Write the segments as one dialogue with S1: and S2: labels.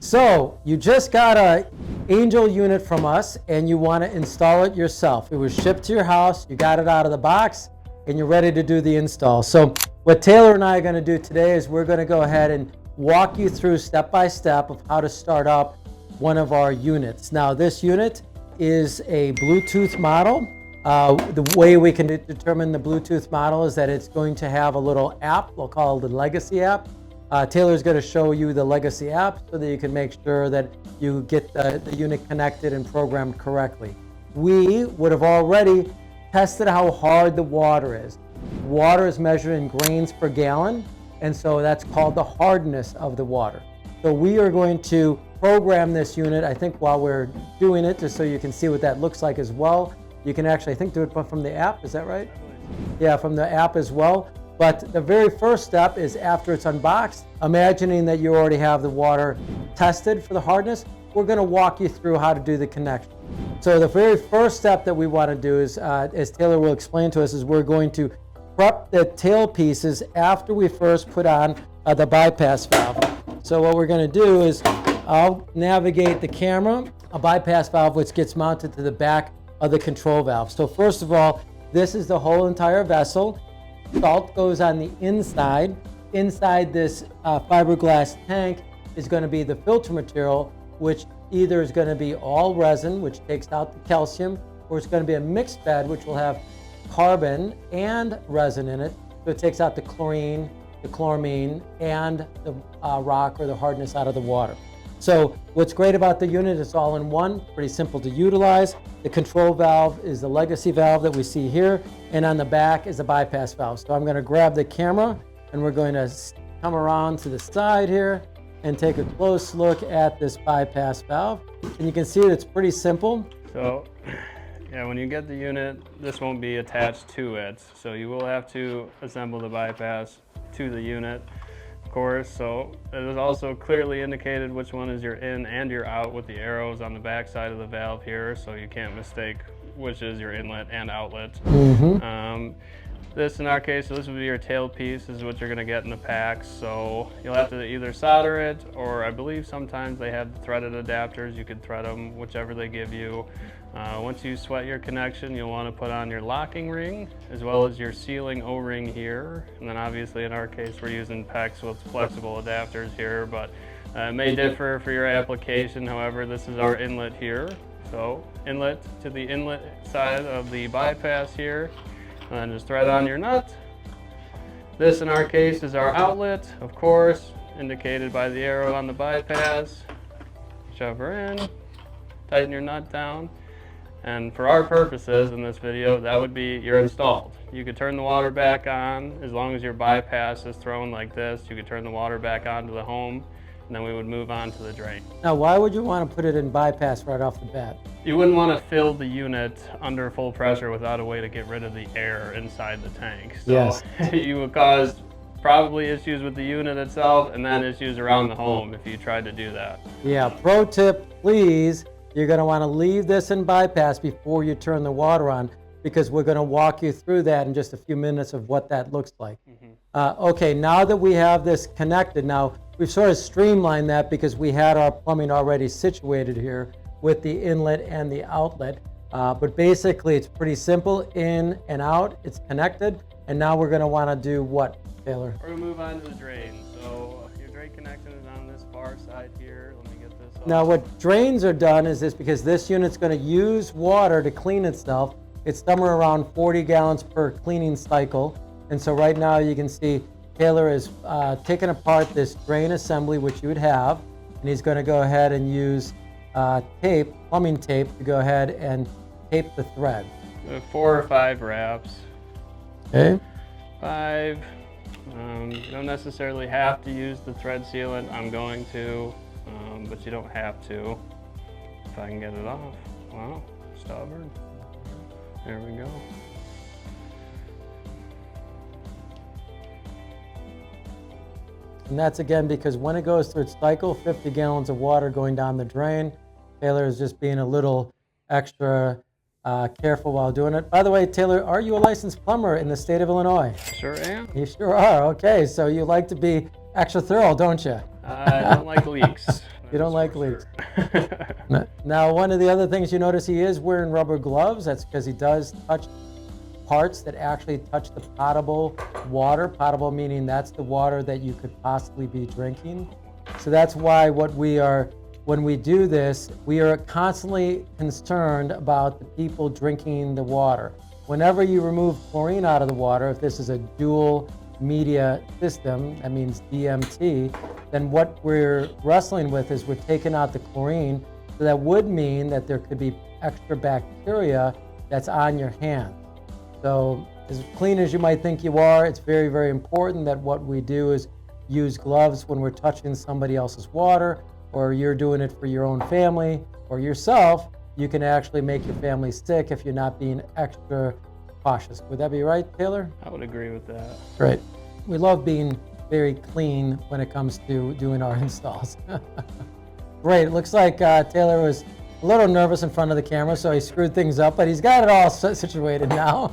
S1: So you just got a Angel unit from us and you want to install it yourself. It was shipped to your house, you got it out of the box, and you're ready to do the install. So what Taylor and I are going to do today is we're going to go ahead and walk you through step by step of how to start up one of our units. Now this unit is a Bluetooth model. The way we can determine the Bluetooth model is that it's going to have a little app, we'll call it the Legacy app. Taylor's going to show you the Legacy app so that you can make sure that you get the unit connected and programmed correctly. We would have already tested how hard the water is. Water is measured in grains per gallon, and so that's called the hardness of the water. So we are going to program this unit, I think while we're doing it, just so you can see what that looks like as well. You can actually, I think, do it from the app, is that right? Yeah, from the app as well. But the very first step is after it's unboxed, imagining that you already have the water tested for the hardness, we're going to walk you through how to do the connection. So the very first step that we want to do is, as Taylor will explain to us, is we're going to prep the tail pieces after we first put on the bypass valve. So what we're going to do is I'll navigate the camera, a bypass valve which gets mounted to the back of the control valve. So first of all, this is the whole entire vessel. Salt goes on the inside. Inside this fiberglass tank is going to be the filter material, which either is going to be all resin, which takes out the calcium, or it's going to be a mixed bed, which will have carbon and resin in it. So it takes out the chlorine, the chloramine, and the rock or the hardness out of the water. So what's great about the unit, it's all in one, pretty simple to utilize. The control valve is the Legacy valve that we see here, and on the back is the bypass valve. So I'm going to grab the camera and we're going to come around to the side here and take a close look at this bypass valve. And you can see it's pretty simple.
S2: So yeah, when you get the unit, this won't be attached to it. So you will have to assemble the bypass to the unit, of course. So it is also clearly indicated which one is your in and your out with the arrows on the back side of the valve here, so you can't mistake which is your inlet and outlet. This in our case, so this would be your tail piece. This is what you're going to get in the packs. So you'll have to either solder it, or I believe sometimes they have threaded adapters. You could thread them, whichever they give you. Once you sweat your connection, you'll want to put on your locking ring as well as your sealing O-ring here. And then obviously in our case we're using PEX with flexible adapters here, but it may differ for your application. However, this is our inlet here. So inlet to the inlet side of the bypass here. And then just thread on your nut. This in our case is our outlet, of course, indicated by the arrow on the bypass. Shove her in, tighten your nut down. And for our purposes in this video, that would be you're installed. You could turn the water back on as long as your bypass is thrown like this. You could turn the water back onto the home, and then we would move on to the drain.
S1: Now, why would you want to put it in bypass right off the bat?
S2: You wouldn't want to fill the unit under full pressure without a way to get rid of the air inside the tank. So
S1: yes.
S2: You would cause probably issues with the unit itself and then issues around the home if you tried to do that.
S1: Yeah, pro tip, please, you're going to want to leave this in bypass before you turn the water on, because we're going to walk you through that in just a few minutes of what that looks like. Okay, now that we have this connected, now we've sort of streamlined that because we had our plumbing already situated here with the inlet and the outlet. But basically it's pretty simple, in and out, it's connected. And now we're going to want to do what, Taylor?
S2: We're going to move on to the drain. So your drain connection is on this far side here. Let me get this off.
S1: Now what drains are done is this, because this unit's going to use water to clean itself. It's somewhere around 40 gallons per cleaning cycle. And so right now you can see Taylor is taking apart this drain assembly, which you would have, and he's going to go ahead and use tape, plumbing tape, to go ahead and tape the thread.
S2: 4 or 5 wraps.
S1: Okay.
S2: 5. You don't necessarily have to use the thread sealant. I'm going to, but you don't have to. If I can get it off. Wow, stubborn. There we go.
S1: And that's again because when it goes through its cycle, 50 gallons of water going down the drain. Taylor is just being a little extra careful while doing it. By the way, Taylor, are you a licensed plumber in the state of Illinois?
S2: Sure am.
S1: You sure are. Okay, so you like to be extra thorough, don't you?
S2: I don't like leaks.
S1: You don't like leaks.
S2: Sure.
S1: Now, one of the other things you notice, he is wearing rubber gloves. That's because he does touch parts that actually touch the potable water. Potable meaning that's the water that you could possibly be drinking. So that's why when we do this, we are constantly concerned about the people drinking the water. Whenever you remove chlorine out of the water, if this is a dual media system, that means DMT, then what we're wrestling with is we're taking out the chlorine. So that would mean that there could be extra bacteria that's on your hands. So as clean as you might think you are, it's very, very important that what we do is use gloves when we're touching somebody else's water, or you're doing it for your own family or yourself. You can actually make your family sick if you're not being extra cautious. Would that be right, Taylor?
S2: I would agree with that.
S1: Right. We love being very clean when it comes to doing our installs. Great. It looks like Taylor was a little nervous in front of the camera, so he screwed things up, but he's got it all situated now.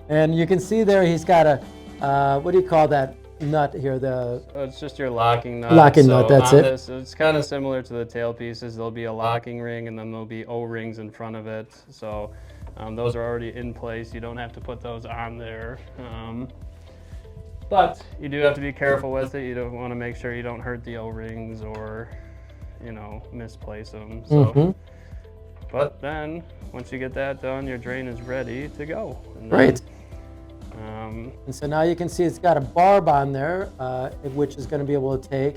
S1: And you can see there he's got a, what do you call that nut here?
S2: So it's just your locking nut.
S1: Nut, that's it.
S2: It's kind of similar to the tail pieces. There'll be a locking ring, and then there'll be O-rings in front of it. So those are already in place. You don't have to put those on there. But you do have to be careful with it. You don't want to make sure you don't hurt the O-rings or, misplace them. So, But then once you get that done, your drain is ready to go. And then,
S1: Great. And so now you can see it's got a barb on there, which is going to be able to take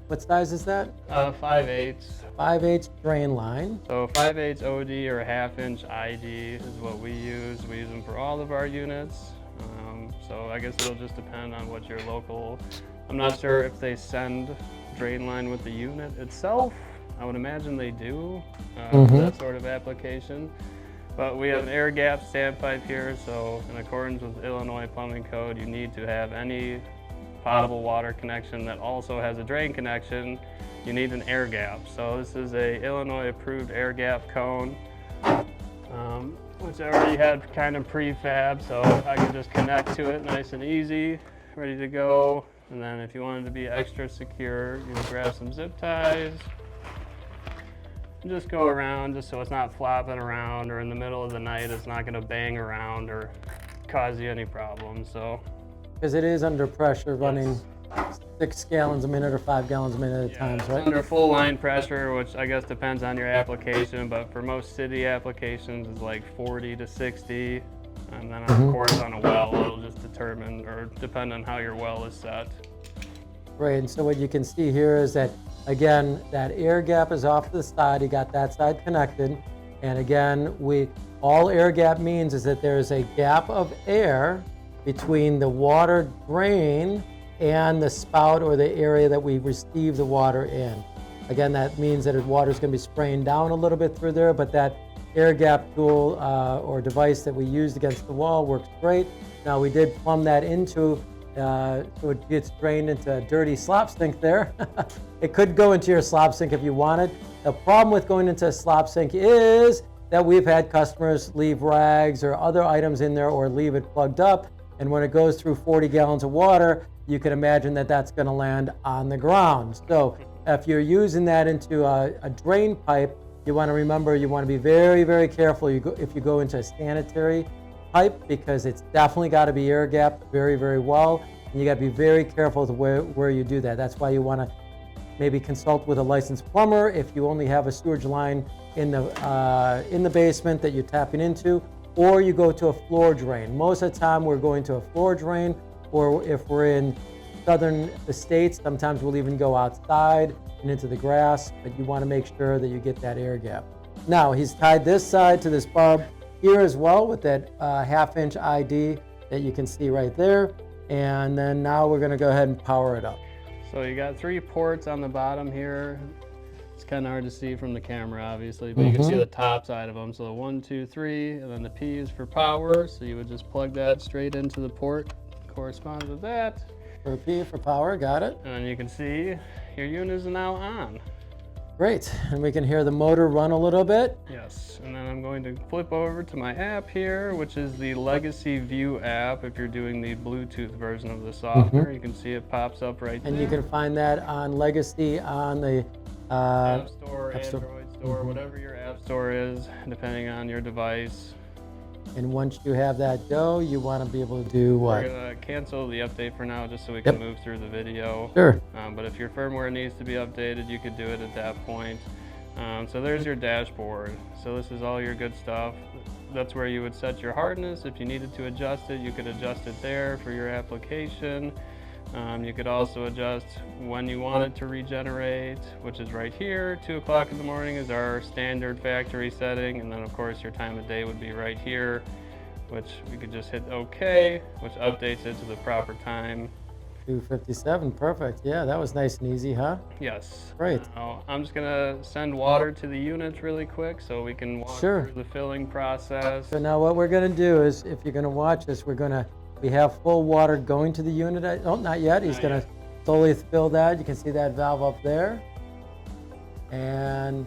S1: what size is that?
S2: 5/8.
S1: 5/8 drain line.
S2: So 5/8 OD or a 1/2-inch ID is what we use. We use them for all of our units. So I guess it'll just depend on what your local, I'm not sure if they send drain line with the unit itself. I would imagine they do, for that sort of application. But we have an air gap standpipe here, so in accordance with Illinois Plumbing Code, you need to have any potable water connection that also has a drain connection. You need an air gap. So this is a Illinois approved air gap cone, which I already had kind of prefab, so I can just connect to it nice and easy, ready to go. And then if you wanted to be extra secure, you would grab some zip ties, just go around just so it's not flopping around, or in the middle of the night it's not going to bang around or cause you any problems. So
S1: Because it is under pressure, running 6 gallons a minute or 5 gallons a minute at times, right?
S2: Under full line pressure, which I guess depends on your application, but for most city applications it's like 40 to 60, and then of course on a well it'll just determine or depend on how your well is set.
S1: Right, and so what you can see here is that, again, that air gap is off to the side. You got that side connected. And again, all air gap means is that there is a gap of air between the water drain and the spout or the area that we receive the water in. Again, that means that the water is going to be spraying down a little bit through there, but that air gap tool or device that we used against the wall works great. Now, we did plumb that into so it gets drained into a dirty slop sink there. It could go into your slop sink if you wanted. The problem with going into a slop sink is that we've had customers leave rags or other items in there or leave it plugged up. And when it goes through 40 gallons of water, you can imagine that that's going to land on the ground. So if you're using that into a drain pipe, you want to remember, you want to be very, very careful if you go into a sanitary pipe, because it's definitely got to be air gapped very, very well. And you got to be very careful with where you do that. That's why you want to maybe consult with a licensed plumber if you only have a sewage line in the basement that you're tapping into, or you go to a floor drain. Most of the time we're going to a floor drain, or if we're in southern states, sometimes we'll even go outside and into the grass, but you want to make sure that you get that air gap. Now, he's tied this side to this barb here as well with that 1/2-inch ID that you can see right there. And then now we're going to go ahead and power it up.
S2: So you got 3 ports on the bottom here. It's kind of hard to see from the camera, obviously, but you can see the top side of them. So the 1, 2, 3, and then the P is for power. So you would just plug that straight into the port, corresponds with that.
S1: For P for power, got it.
S2: And you can see your unit is now on.
S1: Great, and we can hear the motor run a little bit.
S2: Yes, and then I'm going to flip over to my app here, which is the Legacy View app. If you're doing the Bluetooth version of the software, you can see it pops up right there.
S1: And you can find that on Legacy on the
S2: App Store,
S1: App Store.
S2: Android Store, whatever your app store is, depending on your device.
S1: And once you have that go, you want to be able to do what?
S2: We're going to cancel the update for now just so we can move through the video.
S1: Sure.
S2: But if your firmware needs to be updated, you could do it at that point. So there's your dashboard. So this is all your good stuff. That's where you would set your hardness. If you needed to adjust it, you could adjust it there for your application. You could also adjust when you want it to regenerate, which is right here. 2 o'clock in the morning is our standard factory setting, and then of course your time of day would be right here, which we could just hit OK, which updates it to the proper time.
S1: 2:57, perfect. Yeah, that was nice and easy, huh?
S2: Yes.
S1: Great.
S2: Now, I'm just gonna send water to the unit really quick so we can walk through the filling process.
S1: So now what we're gonna do is, if you're gonna watch this, we have full water going to the unit. Oh, not yet. He's gonna slowly fill that. You can see that valve up there. And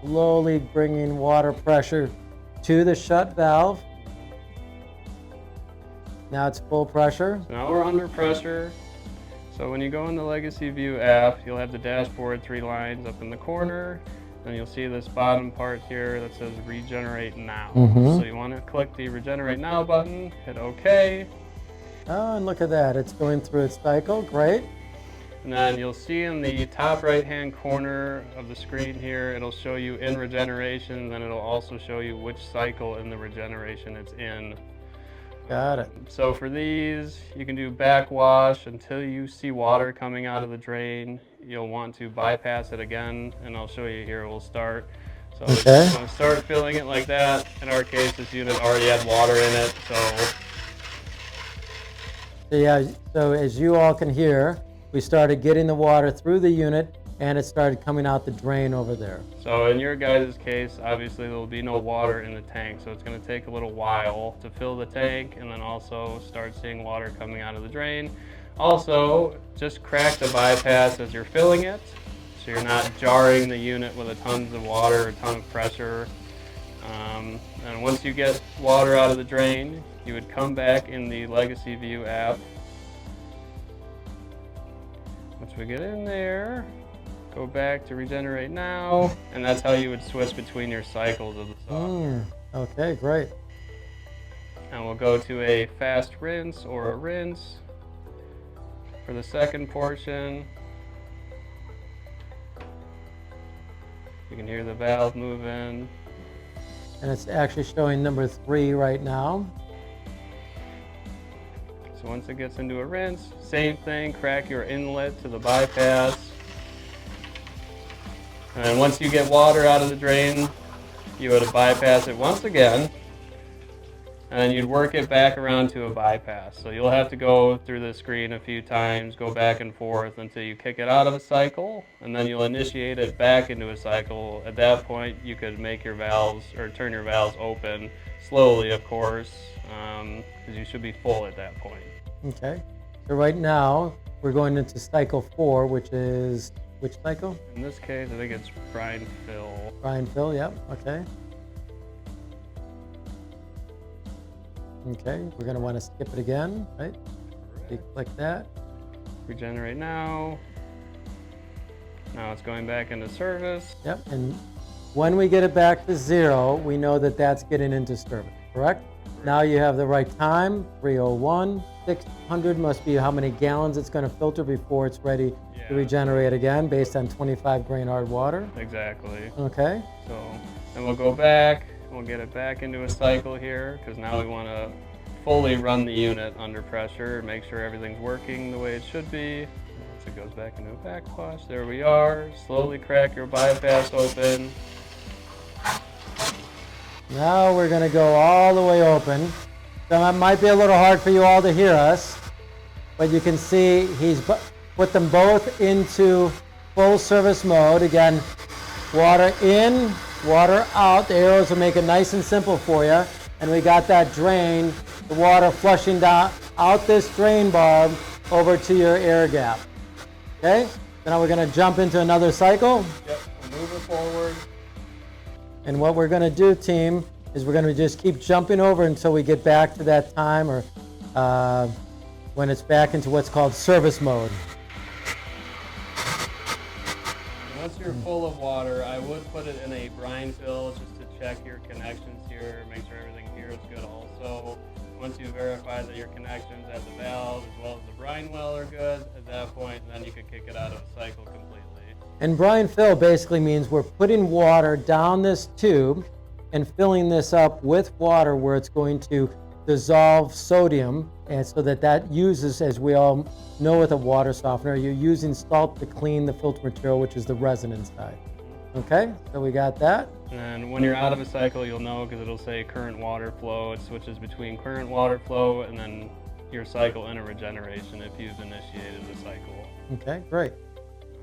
S1: slowly bringing water pressure to the shut valve. Now it's full pressure.
S2: So now we're under pressure. So when you go in the Legacy View app, you'll have the dashboard 3 lines up in the corner. And you'll see this bottom part here that says Regenerate Now. So you want to click the Regenerate Now button, hit OK.
S1: Oh, and look at that. It's going through its cycle. Great.
S2: And then you'll see in the top right-hand corner of the screen here, it'll show you in regeneration, and then it'll also show you which cycle in the regeneration it's in.
S1: Got it.
S2: So for these, you can do backwash until you see water coming out of the drain. You'll want to bypass it again, and I'll show you here. We'll start. So it's going to start filling it like that. In our case, this unit already had water in it,
S1: So yeah, so as you all can hear, we started getting the water through the unit, and it started coming out the drain over there.
S2: So in your guys' case, obviously there will be no water in the tank, so it's going to take a little while to fill the tank and then also start seeing water coming out of the drain. Also, just crack the bypass as you're filling it, so you're not jarring the unit with a tons of water or a ton of pressure. And once you get water out of the drain, you would come back in the Legacy View app. Once we get in there, go back to Regenerate Now, and that's how you would switch between your cycles of the software.
S1: Okay, great.
S2: And we'll go to a fast rinse or a rinse for the second portion. You can hear the valve moving.
S1: And it's actually showing number 3 right now.
S2: So once it gets into a rinse, same thing, crack your inlet to the bypass. And then once you get water out of the drain, you would bypass it once again, and then you'd work it back around to a bypass. So you'll have to go through the screen a few times, go back and forth until you kick it out of a cycle, and then you'll initiate it back into a cycle. At that point, you could make your valves, or turn your valves open, slowly of course, because you should be full at that point.
S1: Okay, so right now, we're going into cycle 4, which is which cycle?
S2: In this case, I think it's brine fill.
S1: Brine fill, yep, okay. Okay, we're gonna wanna skip it again, right? You click that.
S2: Regenerate Now. Now it's going back into service.
S1: Yep, and when we get it back to 0, we know that that's getting into service, correct? Now you have the right time, 3:01. 600 must be how many gallons it's gonna filter before it's ready to regenerate again, based on 25 grain hard water.
S2: Exactly.
S1: Okay.
S2: So then we'll go back, we'll get it back into a cycle here, because now we want to fully run the unit under pressure, make sure everything's working the way it should be. Once it goes back into a backwash, there we are. Slowly crack your bypass open.
S1: Now we're gonna go all the way open. So that might be a little hard for you all to hear us, but you can see he's put them both into full service mode. Again, water in, water out. The arrows will make it nice and simple for you. And we got that drain, the water flushing down out this drain bulb over to your air gap. Okay? So now we're going to jump into another cycle.
S2: Yep, move it forward.
S1: And what we're going to do, team, is we're going to just keep jumping over until we get back to that time, or when it's back into what's called service mode.
S2: Once you're full of water, I would put it in a brine fill just to check your connections here, make sure everything here is good also. Once you verify that your connections at the valve as well as the brine well are good, at that point, then you can kick it out of the cycle completely.
S1: And brine fill basically means we're putting water down this tube and filling this up with water where it's going to dissolve sodium, and so that uses, as we all know with a water softener, you're using salt to clean the filter material, which is the resin inside. Okay, so we got that.
S2: And when you're out of a cycle, you'll know because it'll say current water flow. It switches between current water flow and then your cycle and a regeneration if you've initiated the cycle.
S1: Okay, great.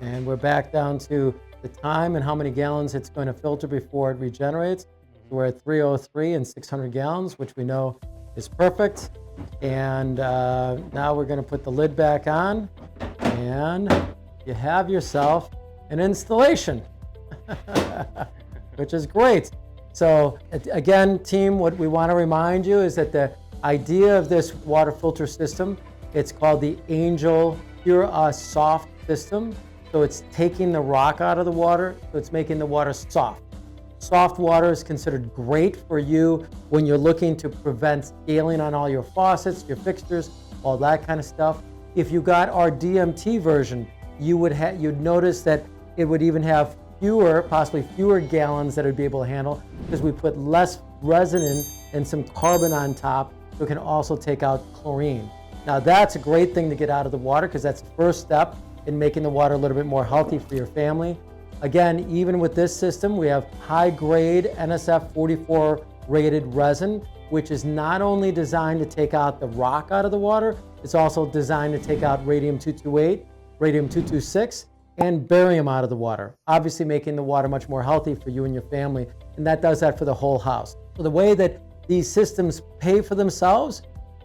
S1: And we're back down to the time and how many gallons it's going to filter before it regenerates. So we're at 303 and 600 gallons, which we know is perfect. And now we're going to put the lid back on, and you have yourself an installation, which is great. So again, team, what we want to remind you is that the idea of this water filter system, it's called the Angel Pure Soft system. So it's taking the rock out of the water, so it's making the water soft. Soft water is considered great for you when you're looking to prevent scaling on all your faucets, your fixtures, all that kind of stuff. If you got our DMT version, you'd notice that it would even have possibly fewer gallons that it would be able to handle, because we put less resin in and some carbon on top, so it can also take out chlorine. Now that's a great thing to get out of the water, because that's the first step in making the water a little bit more healthy for your family. Again, even with this system, we have high-grade NSF 44 rated resin, which is not only designed to take out the rock out of the water, it's also designed to take out radium-228, radium-226, and barium out of the water, obviously making the water much more healthy for you and your family, and that does that for the whole house. So the way that these systems pay for themselves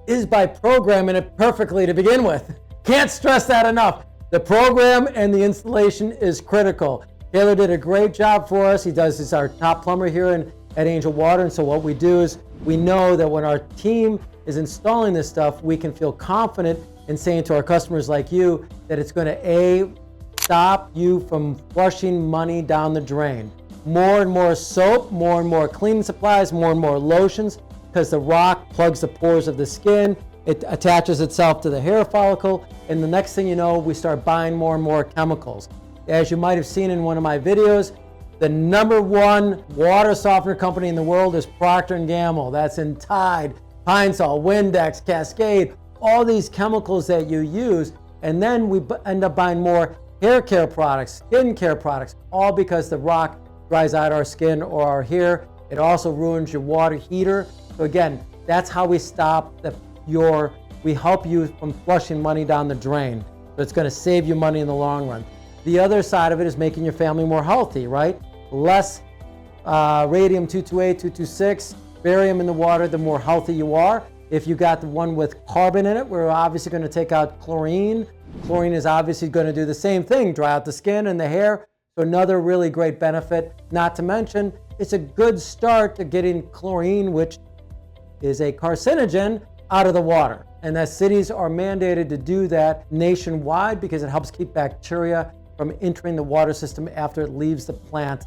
S1: is by programming it perfectly to begin with. Can't stress that enough. The program and the installation is critical. Taylor did a great job for us. He's our top plumber here at Angel Water. And so what we do is we know that when our team is installing this stuff, we can feel confident in saying to our customers like you that it's going to stop you from flushing money down the drain. More and more soap, more and more cleaning supplies, more and more lotions, because the rock plugs the pores of the skin. It attaches itself to the hair follicle, and the next thing you know, we start buying more and more chemicals. As you might have seen in one of my videos, the #1 water softener company in the world is Procter & Gamble. That's in Tide, Pine Sol, Windex, Cascade, all these chemicals that you use. And then we end up buying more hair care products, skin care products, all because the rock dries out our skin or our hair. It also ruins your water heater. So again, that's how we stop we help you from flushing money down the drain. So it's going to save you money in the long run. The other side of it is making your family more healthy, right? Less radium-228, 226, barium in the water, the more healthy you are. If you got the one with carbon in it, we're obviously going to take out chlorine. Chlorine is obviously going to do the same thing, dry out the skin and the hair. So another really great benefit, not to mention, it's a good start to getting chlorine, which is a carcinogen, out of the water. And that cities are mandated to do that nationwide because it helps keep bacteria from entering the water system after it leaves the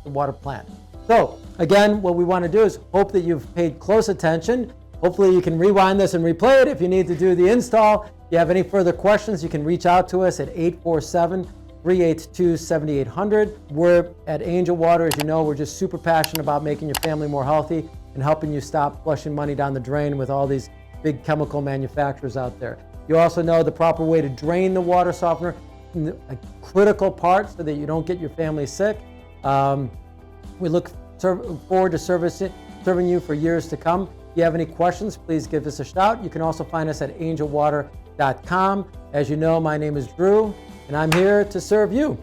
S1: water plant. So again, what we want to do is hope that you've paid close attention. Hopefully you can rewind this and replay it if you need to do the install. If you have any further questions, you can reach out to us at 847-382-7800. We're at Angel Water. As you know, we're just super passionate about making your family more healthy and helping you stop flushing money down the drain with all these big chemical manufacturers out there. You also know the proper way to drain the water softener, a critical part so that you don't get your family sick. We look forward to serving you for years to come. If you have any questions, please give us a shout. You can also find us at angelwater.com. As you know, my name is Drew, and I'm here to serve you.